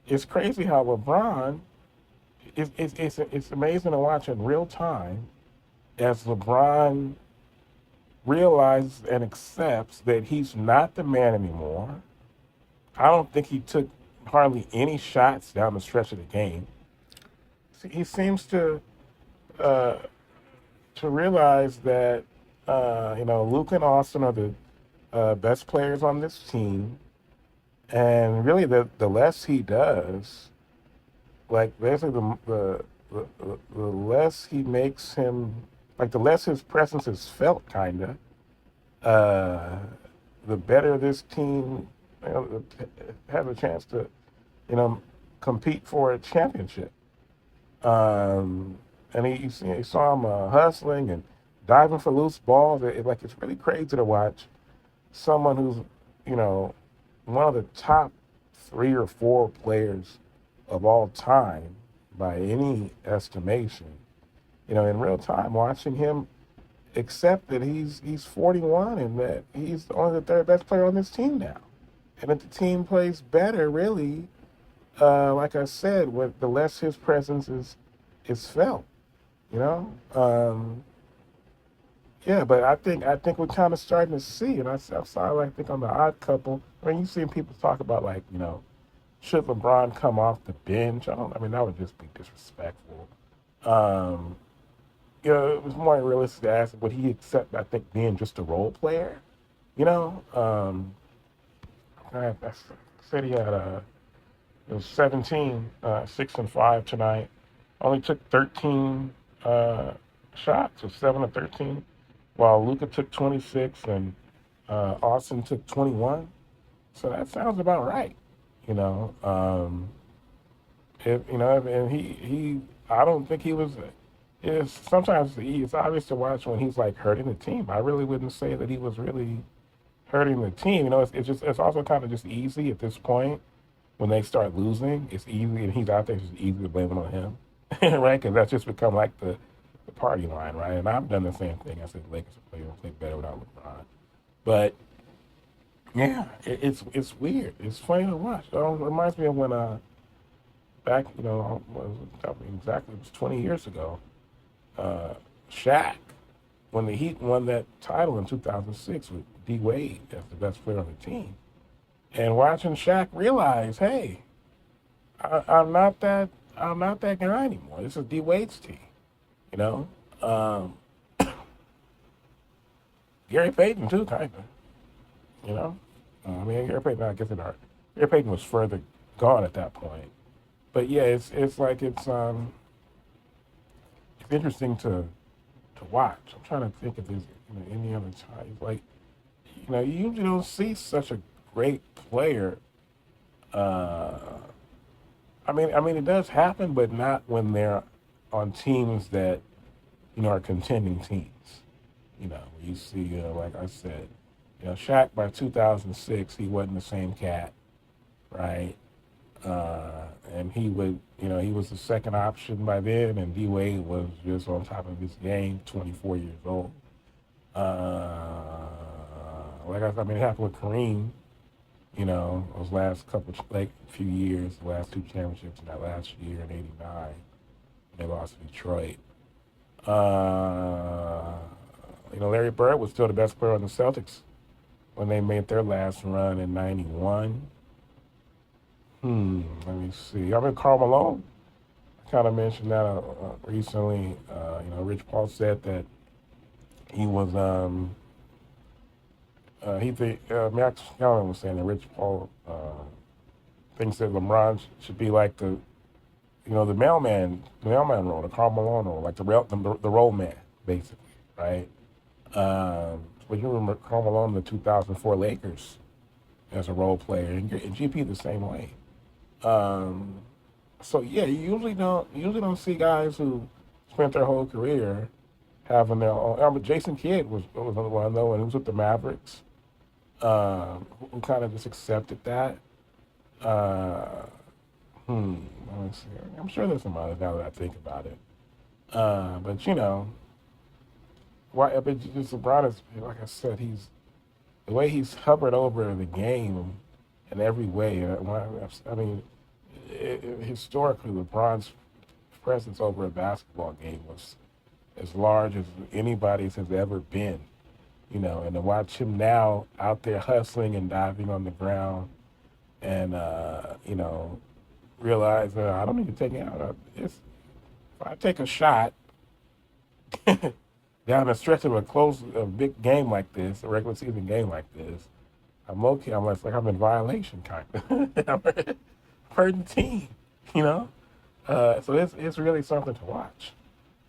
it's crazy how LeBron. It's amazing to watch in real time as LeBron realizes and accepts that he's not the man anymore. I don't think he took hardly any shots down the stretch of the game. He seems uh, to realize that Luke and Austin are the best players on this team, and really the less he does, like basically the less he makes him, like the less his presence is felt, kinda, uh, the better this team have a chance to you know compete for a championship. Um, and he saw him hustling and diving for loose balls. Like it's really crazy to watch someone who's you know one of the top 3 or 4 players of all time by any estimation. In real time, watching him accept that he's 41 and that he's only the third best player on this team now, and that the team plays better, really. Like I said, with the less his presence is felt. You know, yeah. But I think we're kind of starting to see, and I saw like, I think on the Odd Couple. I mean, you seen people talk about like should LeBron come off the bench? I don't. I mean, that would just be disrespectful. Um, it was more realistic to ask would he accept, I think, being just a role player. You know, I said he had it was 17, 6 and 5 tonight. Only took 13 uh, shots, so 7 of 13, while Luca took 26 and Austin took 21. So that sounds about right. You know, if, and he, I don't think he was. It's sometimes it's obvious to watch when he's like hurting the team. I really wouldn't say that he was really hurting the team. It's also kind of just easy at this point when they start losing. It's easy, and he's out there. It's just easy to blame it on him, right? Because that's just become like the party line, right? And I've done the same thing. I said the Lakers play better without LeBron, but yeah, it's weird. It's funny to watch. It reminds me of when back exactly, it was 20 years ago. Uh, Shaq, when the Heat won that title in 2006 with D Wade as the best player on the team, and watching Shaq realize, hey, I'm not that guy anymore. This is D Wade's team. You know, um, Gary Payton too, kind of. You know, I mean Gary Payton. I guess Gary Payton was further gone at that point. But yeah, it's like it's interesting to watch. I'm trying to think if there's any other time. Like you usually don't see such a great player. Uh, I mean, it does happen, but not when they're on teams that are contending teams. You see, like I said, Shaq by 2006, he wasn't the same cat, right? And he was the second option by then, and D Wade was just on top of his game, 24 years old. It happened with Kareem. Those last like few years, the last 2 championships, in that last year in '89, they lost to Detroit. Uh, Larry Bird was still the best player on the Celtics when they made their last run in '91. Let me see. I mean, Karl Malone. I kind of mentioned that recently. Rich Paul said that he was. Max Callen was saying that Rich Paul thinks that LeBron should be like the mailman role, the Karl Malone role, like the role man, basically, right? But you remember Karl Malone in the 2004 Lakers as a role player, and GP the same way. Um, so yeah, you usually don't see guys who spent their whole career having their own. But Jason Kidd was another one though, and he was with the Mavericks. Who kind of just accepted that. Uh, Let me see. I'm sure there's some others now that I think about it. But why? But just LeBron is, like I said, he's the way he's hovered over the game in every way. I mean, historically, LeBron's presence over a basketball game was as large as anybody's has ever been. And to watch him now out there hustling and diving on the ground, and realize I don't need to take it out. If I take a shot down the stretch of a big game like this, a regular season game like this, I'm okay. Like I'm in violation, kind of. I'm hurting the team, So it's really something to watch.